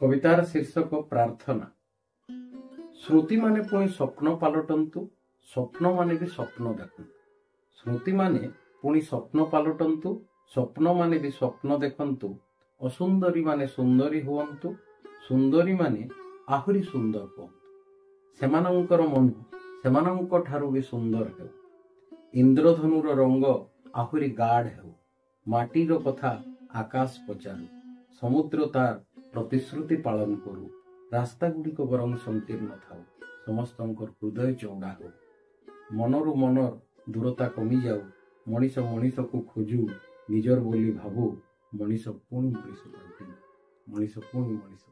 कवितार शीर्षक प्रार्थना। स्मृति माने पुणी स्वप्न पालटंतु, स्वप्न माने भी स्वप्न देखंतु। स्मृति माने पुणी स्वप्न पालटंतु, स्वप्न माने भी स्वप्न देखंतु। असुंदरी माने सुंदरी हुअंतु, सुंदरी माने आहुरी सुंदर हुअंतु। सेमानंकर मन सेमानंक ठारू भी सुंदर हेउ। इंद्रधनुर रंग आहुरी गाढ़ हेउ। माटीर कथा आकाश पचारू, समुद्र तार प्रतिश्रुति पालन करू। रास्ता गुड़िक बरং संकीर्ण थाउ, समस्तंकर हृदय चौड़ा हो। मनरु मनर दूरता कमी जाऊ, मनीष मनीष को खोजू, निजर बोली भाबू। मनीष पुणी मनीष पाल्टी, मनीष पुणी मनीष।